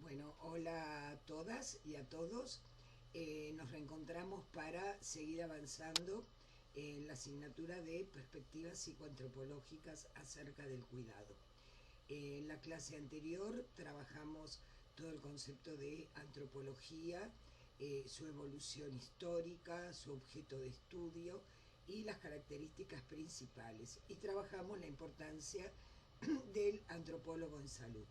Bueno, hola a todas y a todos. Nos reencontramos para seguir avanzando en la asignatura de perspectivas psicoantropológicas acerca del cuidado. En la clase anterior trabajamos todo el concepto de antropología, su evolución histórica, su objeto de estudio y las características principales. Y trabajamos la importancia del antropólogo en salud.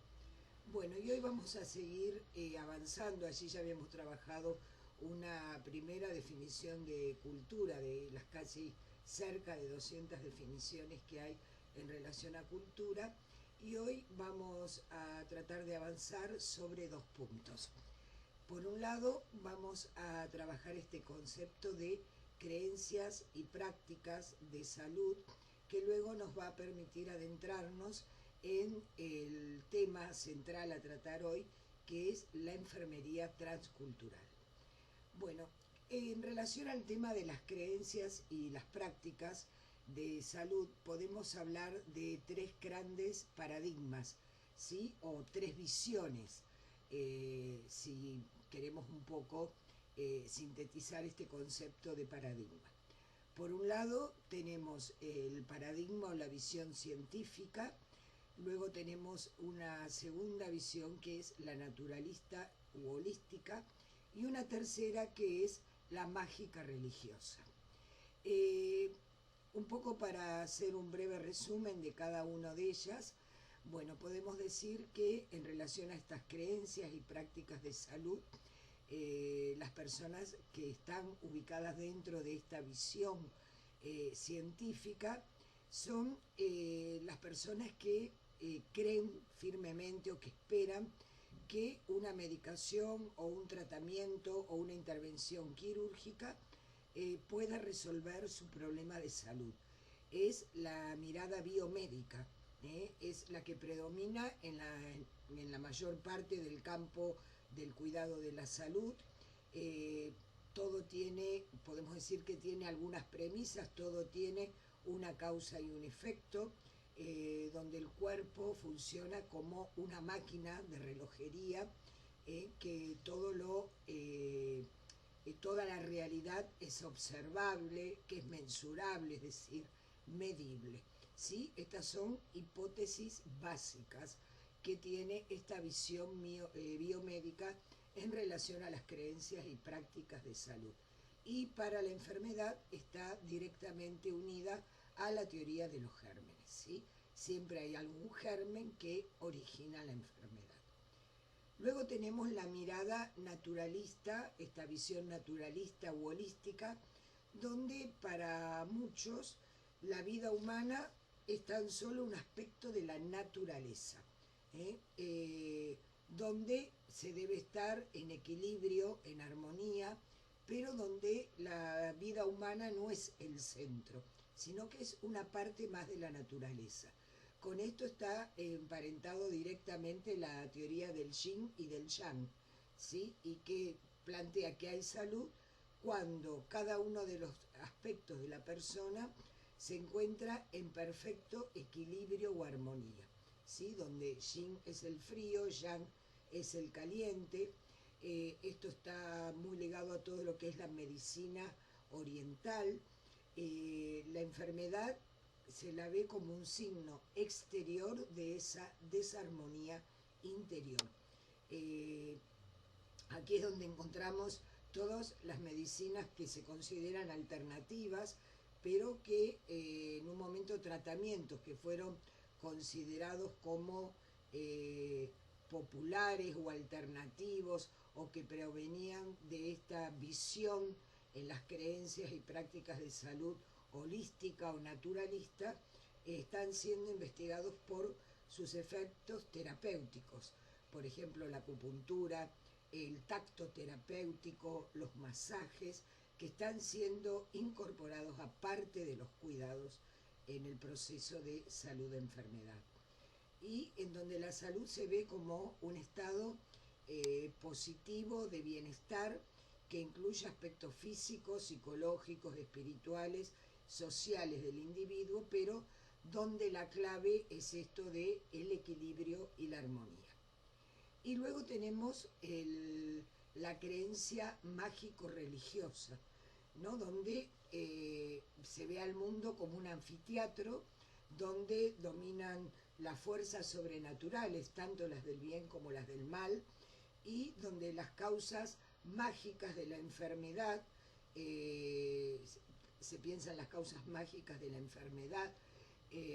Bueno, y hoy vamos a seguir avanzando. Allí ya habíamos trabajado una primera definición de cultura, de las casi cerca de 200 definiciones que hay en relación a cultura, y hoy vamos a tratar de avanzar sobre dos puntos. Por un lado, vamos a trabajar este concepto de creencias y prácticas de salud, que luego nos va a permitir adentrarnos en el tema central a tratar hoy, que es la enfermería transcultural. Bueno, en relación al tema de las creencias y las prácticas de salud, podemos hablar de tres grandes paradigmas, ¿sí? O tres visiones, si queremos un poco sintetizar este concepto de paradigma. Por un lado tenemos el paradigma o la visión científica, luego tenemos una segunda visión que es la naturalista u holística, y una tercera que es la mágica religiosa. Un poco para hacer un breve resumen de cada una de ellas, bueno, podemos decir que en relación a estas creencias y prácticas de salud, las personas que están ubicadas dentro de esta visión científica son las personas que creen firmemente o que esperan que una medicación o un tratamiento o una intervención quirúrgica pueda resolver su problema de salud. Es la mirada biomédica, es la que predomina en la mayor parte del campo del cuidado de la salud. Todo tiene, podemos decir que tiene algunas premisas, todo tiene una causa y un efecto, donde el cuerpo funciona como una máquina de relojería, que toda la realidad es observable, que es mensurable, es decir, medible. ¿Sí? Estas son hipótesis básicas que tiene esta visión biomédica en relación a las creencias y prácticas de salud. Y para la enfermedad está directamente unida a la teoría de los gérmenes, ¿sí? Siempre hay algún germen que origina la enfermedad. Luego tenemos la mirada naturalista, esta visión naturalista u holística, donde para muchos la vida humana es tan solo un aspecto de la naturaleza, donde se debe estar en equilibrio, en armonía, pero donde la vida humana no es el centro, sino que es una parte más de la naturaleza. Con esto está emparentado directamente la teoría del yin y del yang, ¿sí? Y que plantea que hay salud cuando cada uno de los aspectos de la persona se encuentra en perfecto equilibrio o armonía, ¿sí? Donde yin es el frío, yang es el caliente. Esto está muy ligado a todo lo que es la medicina oriental. La enfermedad se la ve como un signo exterior de esa desarmonía interior. Aquí es donde encontramos todas las medicinas que se consideran alternativas, pero que en un momento tratamientos que fueron considerados como populares o alternativos, o que provenían de esta visión en las creencias y prácticas de salud holística o naturalista, están siendo investigados por sus efectos terapéuticos. Por ejemplo, la acupuntura, el tacto terapéutico, los masajes, que están siendo incorporados aparte de los cuidados en el proceso de salud-enfermedad. Y en donde la salud se ve como un estado positivo de bienestar, que incluye aspectos físicos, psicológicos, espirituales, sociales del individuo, pero donde la clave es esto de el equilibrio y la armonía. Y luego tenemos la creencia mágico-religiosa, ¿no? Donde se ve al mundo como un anfiteatro donde dominan las fuerzas sobrenaturales, tanto las del bien como las del mal, y donde las causas mágicas de la enfermedad, se piensan las causas mágicas de la enfermedad,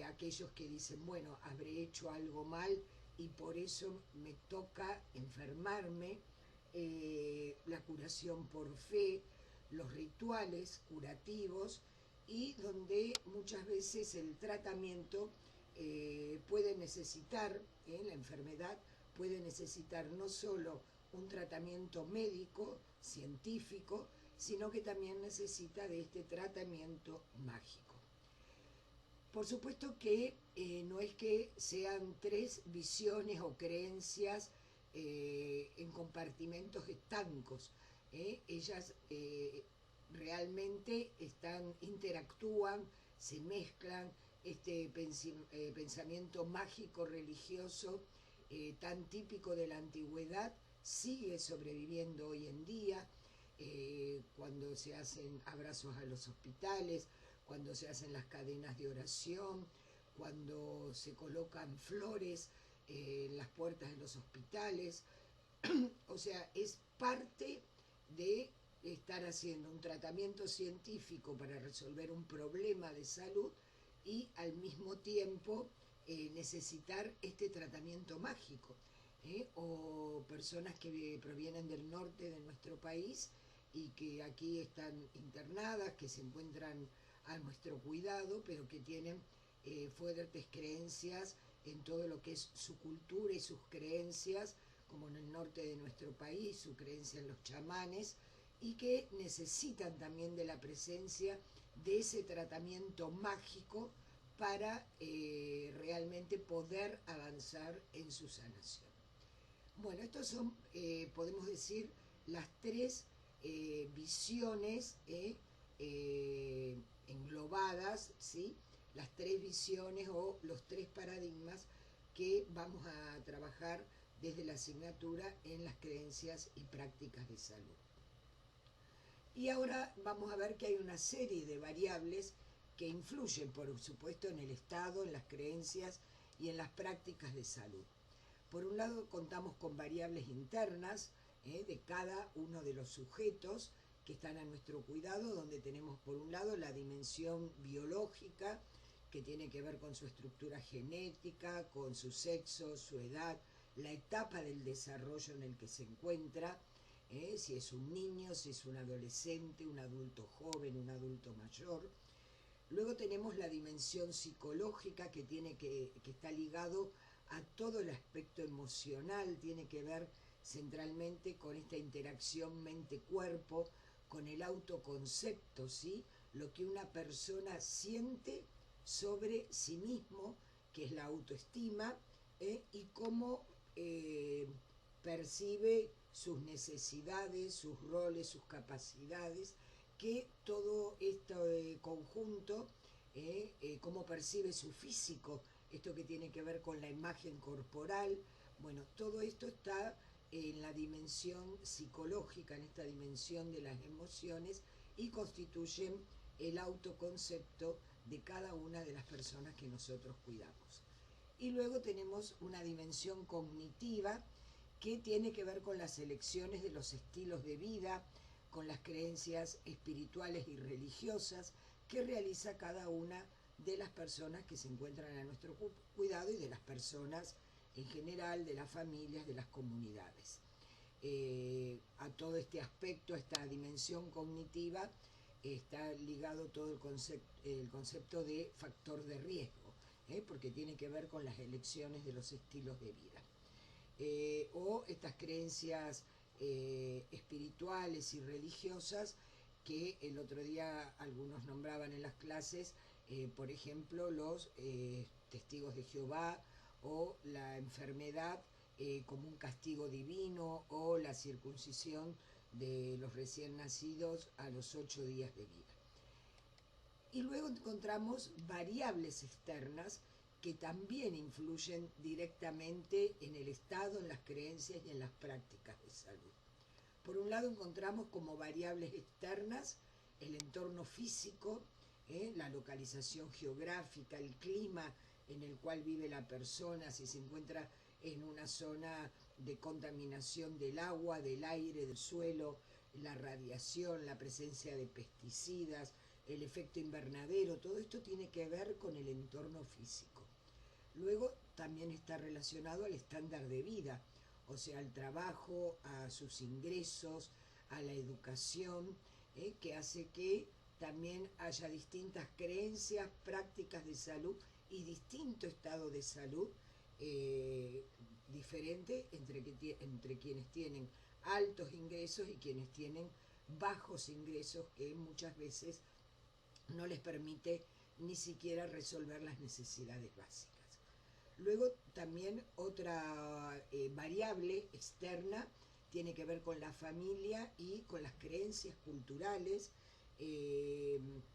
aquellos que dicen, bueno, habré hecho algo mal y por eso me toca enfermarme, la curación por fe, los rituales curativos, y donde muchas veces el tratamiento puede necesitar, la enfermedad puede necesitar no solo un tratamiento médico, científico, sino que también necesita de este tratamiento mágico. Por supuesto que no es que sean tres visiones o creencias en compartimentos estancos. Ellas realmente interactúan, se mezclan. Este pensamiento mágico religioso tan típico de la antigüedad sigue sobreviviendo hoy en día, cuando se hacen abrazos a los hospitales, cuando se hacen las cadenas de oración, cuando se colocan flores en las puertas de los hospitales. O sea, es parte de estar haciendo un tratamiento científico para resolver un problema de salud y al mismo tiempo necesitar este tratamiento mágico. O personas que provienen del norte de nuestro país y que aquí están internadas, que se encuentran a nuestro cuidado, pero que tienen fuertes creencias en todo lo que es su cultura y sus creencias, como en el norte de nuestro país, su creencia en los chamanes, y que necesitan también de la presencia de ese tratamiento mágico para realmente poder avanzar en su sanación. Bueno, estos son, podemos decir, las tres visiones englobadas, ¿sí? Las tres visiones o los tres paradigmas que vamos a trabajar desde la asignatura en las creencias y prácticas de salud. Y ahora vamos a ver que hay una serie de variables que influyen, por supuesto, en el estado, en las creencias y en las prácticas de salud. Por un lado, contamos con variables internas de cada uno de los sujetos que están a nuestro cuidado, donde tenemos por un lado la dimensión biológica, que tiene que ver con su estructura genética, con su sexo, su edad, la etapa del desarrollo en el que se encuentra, si es un niño, si es un adolescente, un adulto joven, un adulto mayor. Luego tenemos la dimensión psicológica que está ligado a todo el aspecto emocional, tiene que ver centralmente con esta interacción mente-cuerpo, con el autoconcepto, ¿sí? Lo que una persona siente sobre sí mismo, que es la autoestima, y cómo percibe sus necesidades, sus roles, sus capacidades, que todo este conjunto, cómo percibe su físico, esto que tiene que ver con la imagen corporal. Bueno, todo esto está en la dimensión psicológica, en esta dimensión de las emociones, y constituyen el autoconcepto de cada una de las personas que nosotros cuidamos. Y luego tenemos una dimensión cognitiva que tiene que ver con las elecciones de los estilos de vida, con las creencias espirituales y religiosas que realiza cada una de las personas que se encuentran a nuestro cuidado y de las personas en general, de las familias, de las comunidades. A todo este aspecto, a esta dimensión cognitiva, está ligado todo el concepto de factor de riesgo, porque tiene que ver con las elecciones de los estilos de vida. O estas creencias espirituales y religiosas que el otro día algunos nombraban en las clases, por ejemplo, los testigos de Jehová, o la enfermedad como un castigo divino, o la circuncisión de los recién nacidos a los 8 días de vida. Y luego encontramos variables externas que también influyen directamente en el estado, en las creencias y en las prácticas de salud. Por un lado encontramos como variables externas el entorno físico, la localización geográfica, el clima en el cual vive la persona, si se encuentra en una zona de contaminación del agua, del aire, del suelo, la radiación, la presencia de pesticidas, el efecto invernadero, todo esto tiene que ver con el entorno físico. Luego también está relacionado al estándar de vida, o sea, al trabajo, a sus ingresos, a la educación, que hace que también haya distintas creencias, prácticas de salud y distinto estado de salud diferente entre quienes tienen altos ingresos y quienes tienen bajos ingresos, que muchas veces no les permite ni siquiera resolver las necesidades básicas. Luego también otra variable externa tiene que ver con la familia y con las creencias culturales,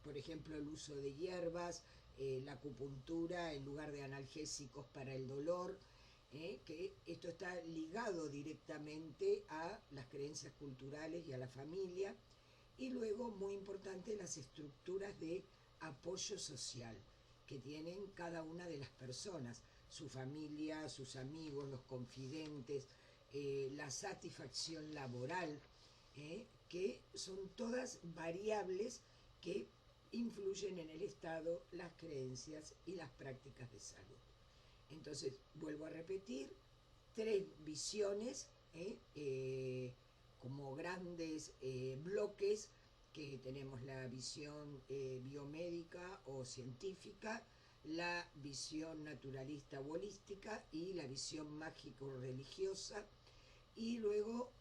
por ejemplo el uso de hierbas, la acupuntura en lugar de analgésicos para el dolor, que esto está ligado directamente a las creencias culturales y a la familia. Y luego, muy importante, las estructuras de apoyo social que tienen cada una de las personas, su familia, sus amigos, los confidentes, la satisfacción laboral, que son todas variables que influyen en el estado, las creencias y las prácticas de salud. Entonces, vuelvo a repetir, 3 visiones, como grandes bloques, que tenemos la visión biomédica o científica, la visión naturalista o holística y la visión mágico-religiosa, y luego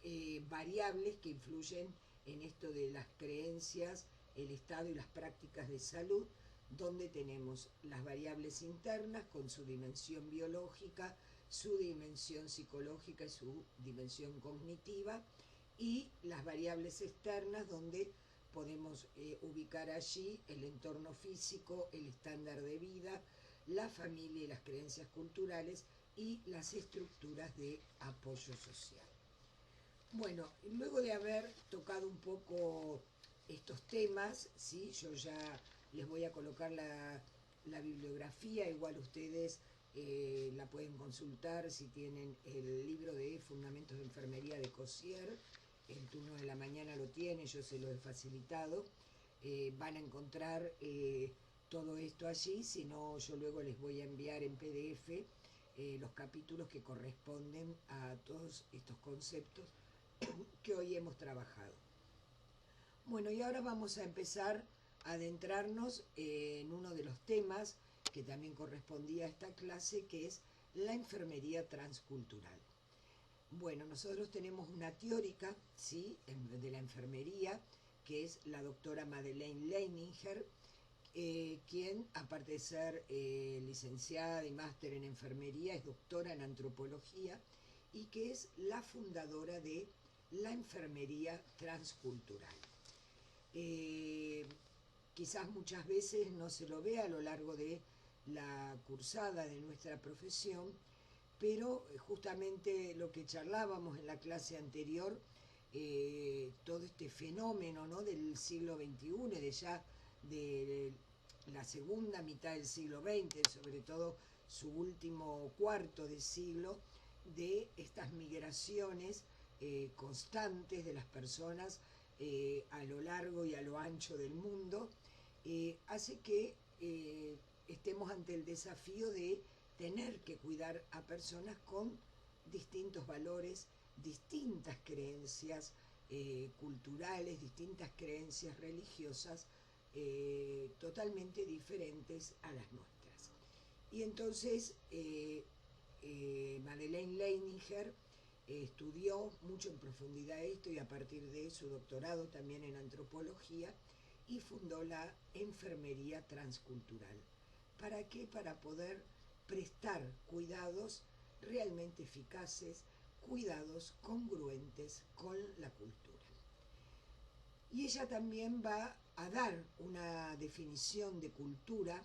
variables que influyen en esto de las creencias, el estado y las prácticas de salud, donde tenemos las variables internas con su dimensión biológica, su dimensión psicológica y su dimensión cognitiva, y las variables externas donde podemos ubicar allí el entorno físico, el estándar de vida, la familia y las creencias culturales y las estructuras de apoyo social. Bueno, luego de haber tocado un poco estos temas, ¿sí? Yo ya les voy a colocar la bibliografía, igual ustedes la pueden consultar si tienen el libro de Fundamentos de Enfermería de Cossier, el turno de la mañana lo tiene, yo se lo he facilitado, van a encontrar todo esto allí, si no yo luego les voy a enviar en PDF los capítulos que corresponden a todos estos conceptos que hoy hemos trabajado. Bueno, y ahora vamos a empezar a adentrarnos en uno de los temas que también correspondía a esta clase, que es la enfermería transcultural. Bueno, nosotros tenemos una teórica, ¿sí?, de la enfermería, que es la doctora Madeleine Leininger, quien, aparte de ser licenciada y máster en enfermería, es doctora en antropología y que es la fundadora de la enfermería transcultural. Quizás muchas veces no se lo vea a lo largo de la cursada de nuestra profesión, pero justamente lo que charlábamos en la clase anterior, todo este fenómeno, ¿no?, del siglo XXI, de la segunda mitad del siglo XX, sobre todo su último cuarto de siglo, de estas migraciones constantes de las personas a lo largo y a lo ancho del mundo, hace que estemos ante el desafío de tener que cuidar a personas con distintos valores, distintas creencias culturales, distintas creencias religiosas, totalmente diferentes a las nuestras. Y entonces Madeleine Leininger estudió mucho en profundidad esto, y a partir de su doctorado también en antropología, y fundó la enfermería transcultural. ¿Para qué? Para poder prestar cuidados realmente eficaces, cuidados congruentes con la cultura. Y ella también va a dar una definición de cultura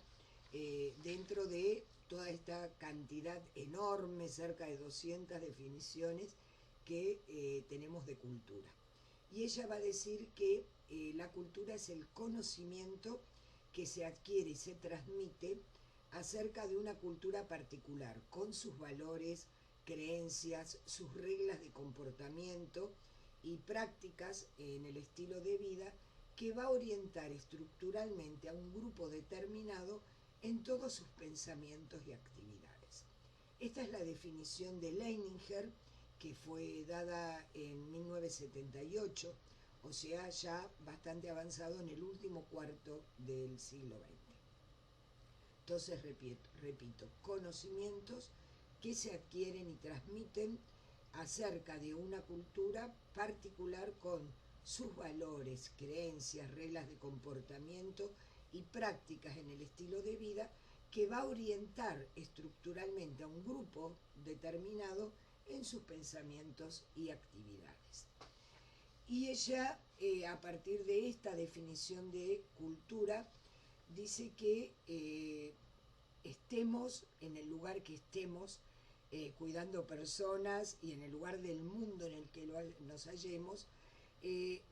dentro de toda esta cantidad enorme, cerca de 200 definiciones que tenemos de cultura. Y ella va a decir que la cultura es el conocimiento que se adquiere y se transmite acerca de una cultura particular, con sus valores, creencias, sus reglas de comportamiento y prácticas en el estilo de vida, que va a orientar estructuralmente a un grupo determinado en todos sus pensamientos y actividades. Esta es la definición de Leininger, que fue dada en 1978, o sea, ya bastante avanzado en el último cuarto del siglo XX. Entonces, repito, conocimientos que se adquieren y transmiten acerca de una cultura particular con sus valores, creencias, reglas de comportamiento y prácticas en el estilo de vida, que va a orientar estructuralmente a un grupo determinado en sus pensamientos y actividades. Y ella, a partir de esta definición de cultura, dice que estemos en el lugar que estemos, cuidando personas y en el lugar del mundo en el que nos hallemos,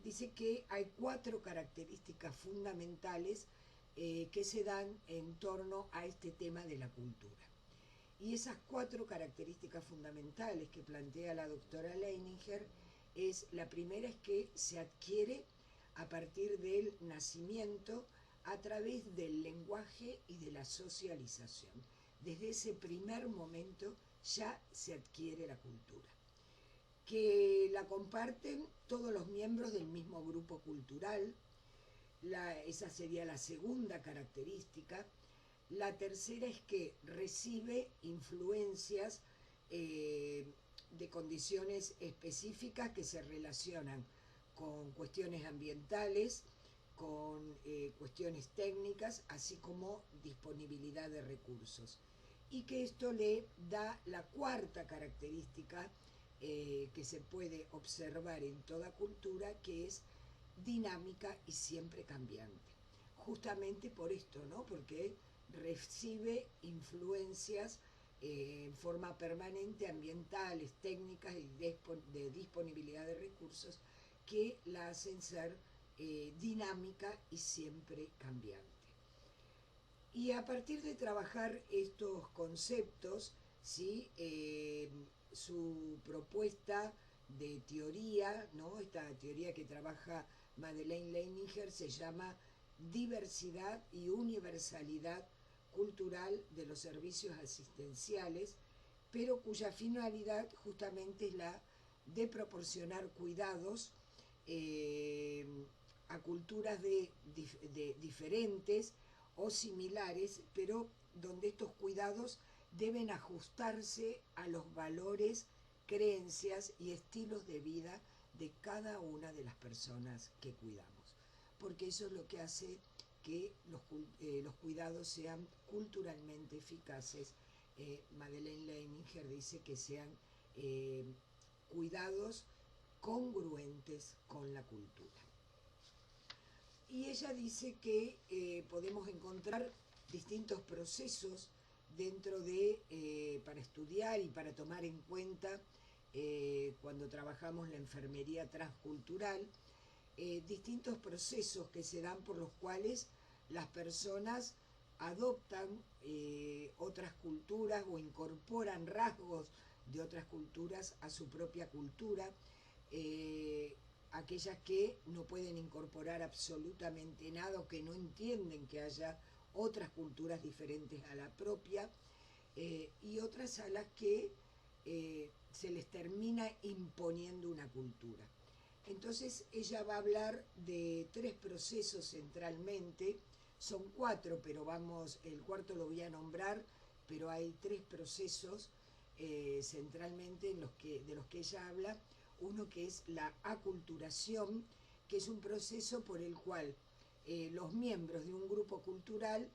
dice que hay 4 características fundamentales que se dan en torno a este tema de la cultura. Y esas 4 características fundamentales que plantea la doctora Leininger la primera es que se adquiere a partir del nacimiento a través del lenguaje y de la socialización. Desde ese primer momento ya se adquiere la cultura, que la comparten todos los miembros del mismo grupo cultural. Esa sería la segunda característica. La tercera es que recibe influencias de condiciones específicas que se relacionan con cuestiones ambientales, con cuestiones técnicas, así como disponibilidad de recursos. Y que esto le da la cuarta característica que se puede observar en toda cultura, que es dinámica y siempre cambiante. Justamente por esto, ¿no? Porque recibe influencias en forma permanente, ambientales, técnicas y de disponibilidad de recursos, que la hacen ser dinámica y siempre cambiante. Y a partir de trabajar estos conceptos, ¿sí? Su propuesta de teoría, ¿no? Esta teoría que trabaja Madeleine Leininger se llama diversidad y universalidad cultural de los servicios asistenciales, pero cuya finalidad justamente es la de proporcionar cuidados a culturas diferentes o similares, pero donde estos cuidados deben ajustarse a los valores, creencias y estilos de vida de cada una de las personas que cuidamos, porque eso es lo que hace que los cuidados sean culturalmente eficaces. Madeleine Leininger dice que sean cuidados congruentes con la cultura. Y ella dice que podemos encontrar distintos procesos dentro de, para estudiar y para tomar en cuenta cuando trabajamos la enfermería transcultural, distintos procesos que se dan por los cuales las personas adoptan otras culturas o incorporan rasgos de otras culturas a su propia cultura, aquellas que no pueden incorporar absolutamente nada o que no entienden que haya otras culturas diferentes a la propia, y otras a las que se les termina imponiendo una cultura. Entonces ella va a hablar de 3 procesos centralmente, son 4, pero el cuarto lo voy a nombrar, pero hay 3 procesos centralmente de los que ella habla. Uno que es la aculturación, que es un proceso por el cual los miembros de un grupo cultural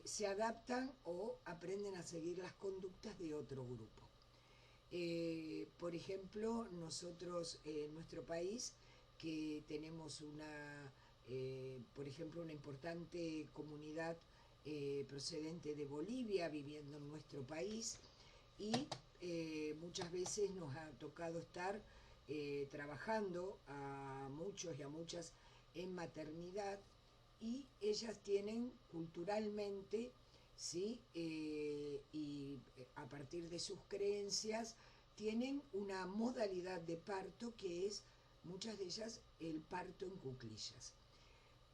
se adaptan o aprenden a seguir las conductas de otro grupo. Por ejemplo, nosotros en nuestro país, que tenemos por ejemplo, una importante comunidad procedente de Bolivia, viviendo en nuestro país, y muchas veces nos ha tocado estar trabajando a muchos y a muchas en maternidad, y ellas tienen culturalmente, ¿sí? Y a partir de sus creencias, tienen una modalidad de parto que es, muchas de ellas, el parto en cuclillas.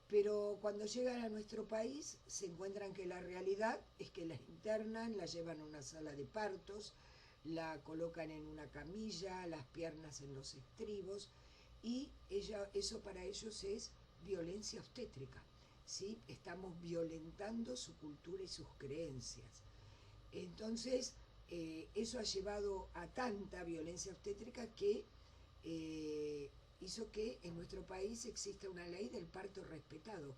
Pero cuando llegan a nuestro país se encuentran que la realidad es que las internan, la llevan a una sala de partos, la colocan en una camilla, las piernas en los estribos, y eso para ellos es violencia obstétrica, ¿sí? Estamos violentando su cultura y sus creencias. Entonces, eso ha llevado a tanta violencia obstétrica que hizo que en nuestro país exista una ley del parto respetado,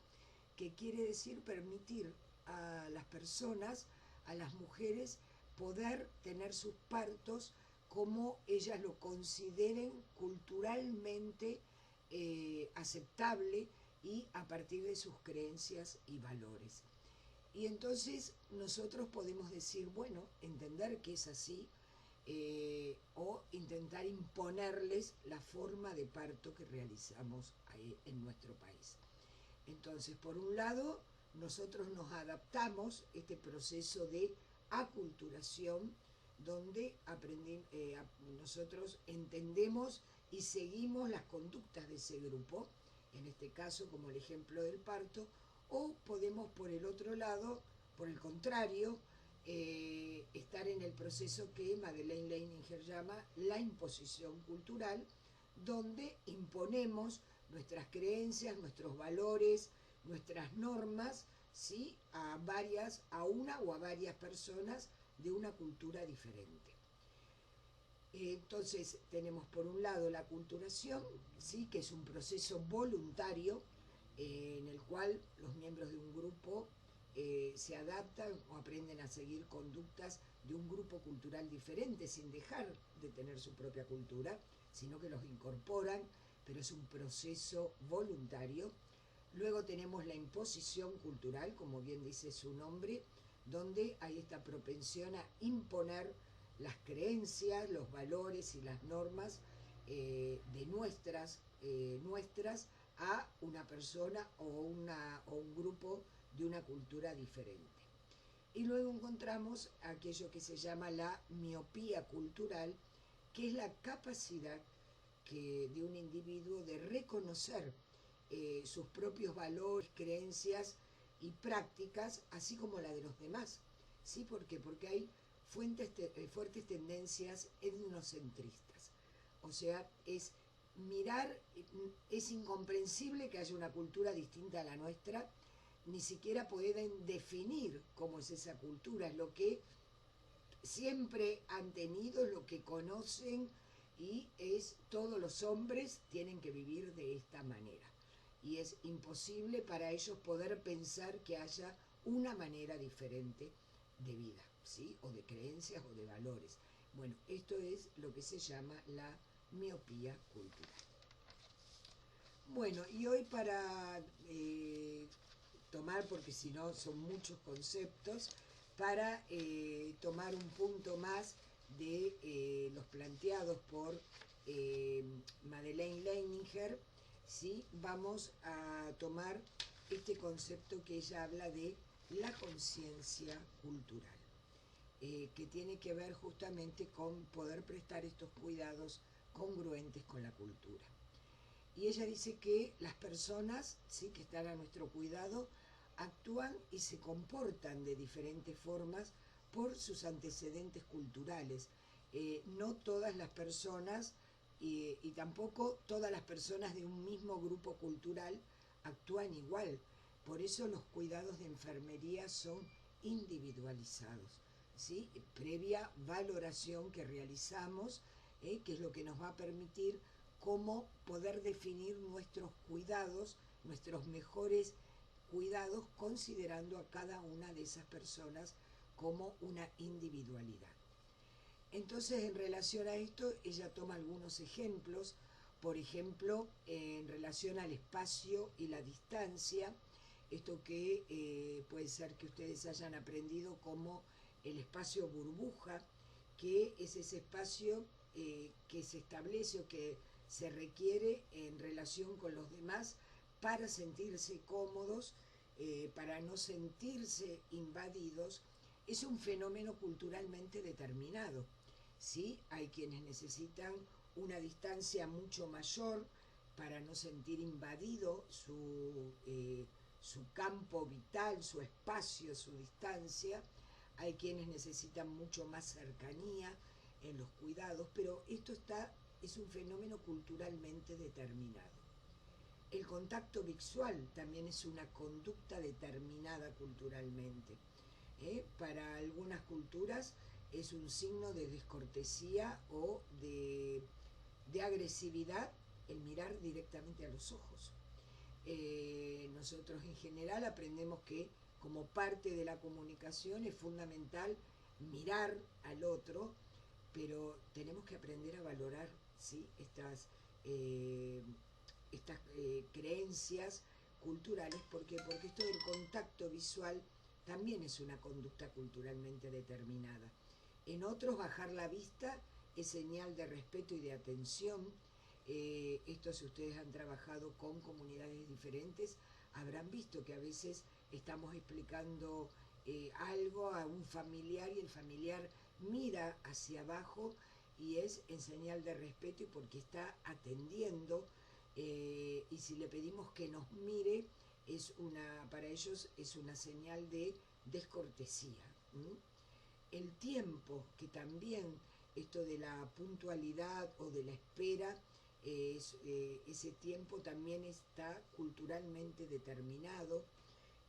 que quiere decir permitir a las personas, a las mujeres, poder tener sus partos como ellas lo consideren culturalmente aceptable y a partir de sus creencias y valores. Y entonces nosotros podemos decir, bueno, entender que es así, o intentar imponerles la forma de parto que realizamos ahí en nuestro país. Entonces, por un lado, nosotros nos adaptamos a este proceso de aculturación, donde nosotros entendemos y seguimos las conductas de ese grupo, en este caso como el ejemplo del parto, o podemos por el otro lado, por el contrario, estar en el proceso que Madeleine Leininger llama la imposición cultural, donde imponemos nuestras creencias, nuestros valores, nuestras normas, ¿sí? a una o a varias personas de una cultura diferente. Entonces tenemos por un lado la aculturación, ¿sí? Que es un proceso voluntario en el cual los miembros de un grupo se adaptan o aprenden a seguir conductas de un grupo cultural diferente sin dejar de tener su propia cultura, sino que los incorporan, pero es un proceso voluntario. Luego tenemos la imposición cultural, como bien dice su nombre, donde hay esta propensión a imponer las creencias, los valores y las normas de nuestras a una persona o un grupo de una cultura diferente. Y luego encontramos aquello que se llama la miopía cultural, que es la capacidad de un individuo de reconocer sus propios valores, creencias y prácticas, así como la de los demás. ¿Sí? ¿Por qué? Porque hay fuertes tendencias etnocentristas. O sea, es incomprensible que haya una cultura distinta a la nuestra, ni siquiera pueden definir cómo es esa cultura, es lo que siempre han tenido, lo que conocen, y todos los hombres tienen que vivir de esta manera. Y es imposible para ellos poder pensar que haya una manera diferente de vida, ¿sí? O de creencias o de valores. Bueno, esto es lo que se llama la miopía cultural. Bueno, y hoy para tomar, porque si no son muchos conceptos, para tomar un punto más de los planteados por Madeleine Leininger, ¿sí? Vamos a tomar este concepto que ella habla de la conciencia cultural, que tiene que ver justamente con poder prestar estos cuidados congruentes con la cultura. Y ella dice que las personas, ¿sí?, que están a nuestro cuidado actúan y se comportan de diferentes formas por sus antecedentes culturales. No todas las personas y tampoco todas las personas de un mismo grupo cultural actúan igual. Por eso los cuidados de enfermería son individualizados, ¿sí? Previa valoración que realizamos, que es lo que nos va a permitir cómo poder definir nuestros cuidados, nuestros mejores cuidados, considerando a cada una de esas personas como una individualidad. Entonces, en relación a esto, ella toma algunos ejemplos, por ejemplo, en relación al espacio y la distancia, esto que puede ser que ustedes hayan aprendido como el espacio burbuja, que es ese espacio que se establece o que se requiere en relación con los demás para sentirse cómodos, para no sentirse invadidos. Es un fenómeno culturalmente determinado, ¿sí? Hay quienes necesitan una distancia mucho mayor para no sentir invadido su campo vital, su espacio, su distancia. Hay quienes necesitan mucho más cercanía en los cuidados, pero es un fenómeno culturalmente determinado. El contacto visual también es una conducta determinada culturalmente. Para algunas culturas es un signo de descortesía o de agresividad el mirar directamente a los ojos. Nosotros en general aprendemos que como parte de la comunicación es fundamental mirar al otro, pero tenemos que aprender a valorar, ¿sí? estas creencias culturales. ¿Por qué? Porque esto del contacto visual también es una conducta culturalmente determinada. En otros, bajar la vista es señal de respeto y de atención. Esto, si ustedes han trabajado con comunidades diferentes, habrán visto que a veces estamos explicando algo a un familiar y el familiar mira hacia abajo y es en señal de respeto y porque está atendiendo, y si le pedimos que nos mire, para ellos es una señal de descortesía. El tiempo, que también esto de la puntualidad o de la espera, ese tiempo también está culturalmente determinado.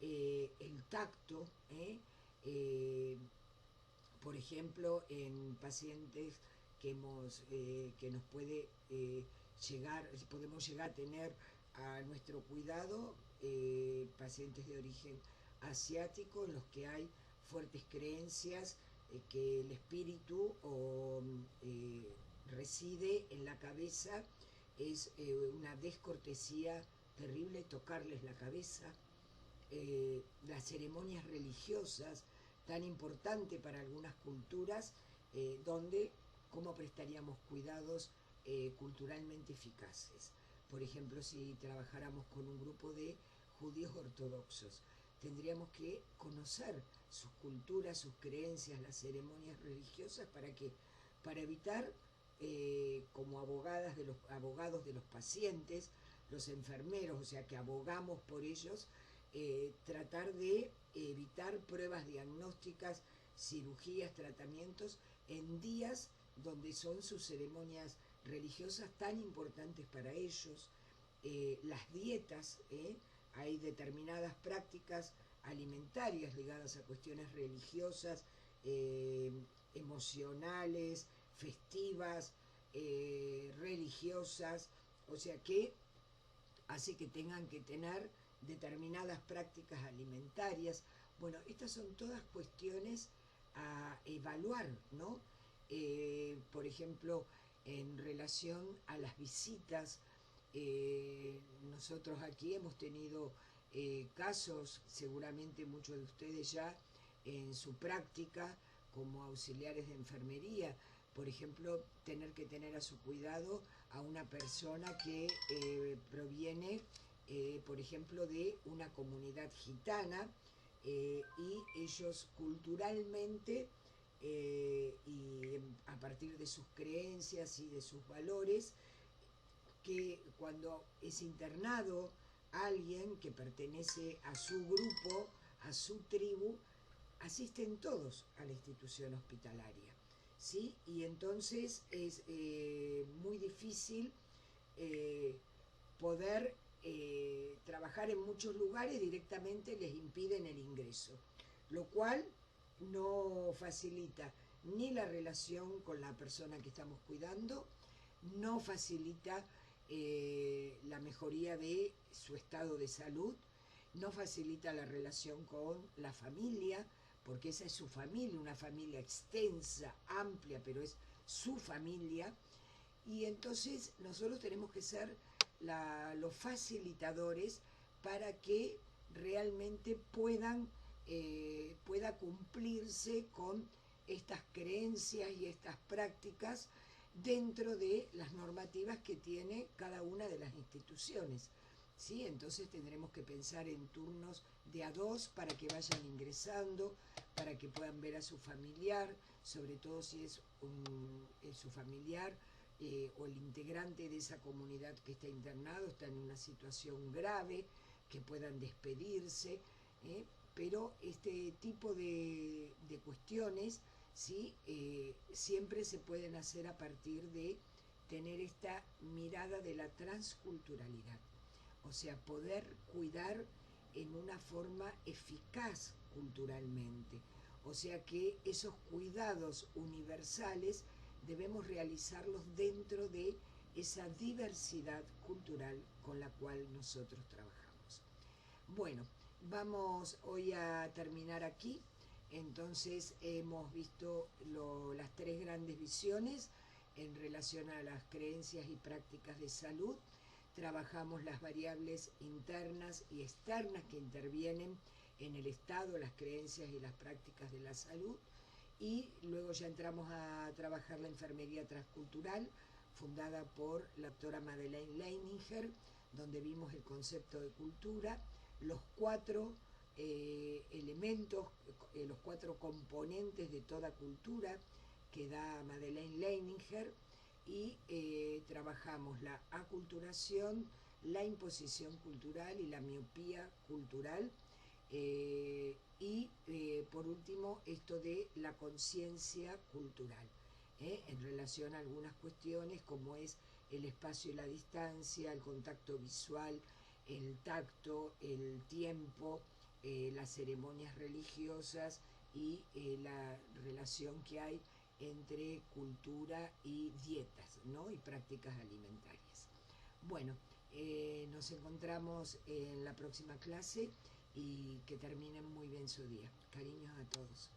El tacto, por ejemplo, en pacientes que nos puede podemos llegar a tener a nuestro cuidado, pacientes de origen asiático, en los que hay fuertes creencias que el espíritu reside en la cabeza. Es una descortesía terrible tocarles la cabeza. Las ceremonias religiosas, tan importante para algunas culturas, donde cómo prestaríamos cuidados culturalmente eficaces. Por ejemplo, si trabajáramos con un grupo de judíos ortodoxos, tendríamos que conocer sus culturas, sus creencias, las ceremonias religiosas, para evitar, como abogados de los pacientes, los enfermeros, o sea que abogamos por ellos, tratar de evitar pruebas diagnósticas, cirugías, tratamientos en días donde son sus ceremonias religiosas tan importantes para ellos. Las dietas, hay determinadas prácticas alimentarias ligadas a cuestiones religiosas, emocionales, festivas, religiosas, o sea que hace que tengan que tener determinadas prácticas alimentarias. Bueno, estas son todas cuestiones a evaluar, ¿no? Por ejemplo, en relación a las visitas, nosotros aquí hemos tenido casos, seguramente muchos de ustedes ya en su práctica como auxiliares de enfermería, por ejemplo, tener que tener a su cuidado a una persona que proviene, por ejemplo, de una comunidad gitana, y ellos culturalmente, y a partir de sus creencias y de sus valores, que cuando es internado alguien que pertenece a su grupo, a su tribu, asisten todos a la institución hospitalaria, ¿sí? Y entonces es muy difícil poder trabajar en muchos lugares, directamente les impiden el ingreso, lo cual no facilita ni la relación con la persona que estamos cuidando, no facilita la mejoría de su estado de salud, no facilita la relación con la familia, porque esa es su familia, una familia extensa, amplia, pero es su familia. Y entonces nosotros tenemos que ser los facilitadores para que realmente pueda cumplirse con estas creencias y estas prácticas dentro de las normativas que tiene cada una de las instituciones. ¿Sí? Entonces tendremos que pensar en turnos de a dos para que vayan ingresando, para que puedan ver a su familiar, sobre todo si es su familiar o el integrante de esa comunidad que está internado, está en una situación grave, que puedan despedirse, pero este tipo de cuestiones, ¿sí? Siempre se pueden hacer a partir de tener esta mirada de la transculturalidad, o sea, poder cuidar en una forma eficaz culturalmente, o sea que esos cuidados universales debemos realizarlos dentro de esa diversidad cultural con la cual nosotros trabajamos. Bueno, vamos hoy a terminar aquí. Entonces hemos visto las tres grandes visiones en relación a las creencias y prácticas de salud. Trabajamos las variables internas y externas que intervienen en el estado, las creencias y las prácticas de la salud. Y luego ya entramos a trabajar la enfermería transcultural, fundada por la doctora Madeleine Leininger, donde vimos el concepto de cultura, los cuatro elementos, los cuatro componentes de toda cultura que da Madeleine Leininger, y trabajamos la aculturación, la imposición cultural y la miopía cultural, y por último esto de la conciencia cultural, en relación a algunas cuestiones como es el espacio y la distancia, el contacto visual, el tacto, el tiempo, las ceremonias religiosas y la relación que hay entre cultura y dietas, ¿no? Y prácticas alimentarias. Bueno, nos encontramos en la próxima clase y que terminen muy bien su día. Cariños a todos.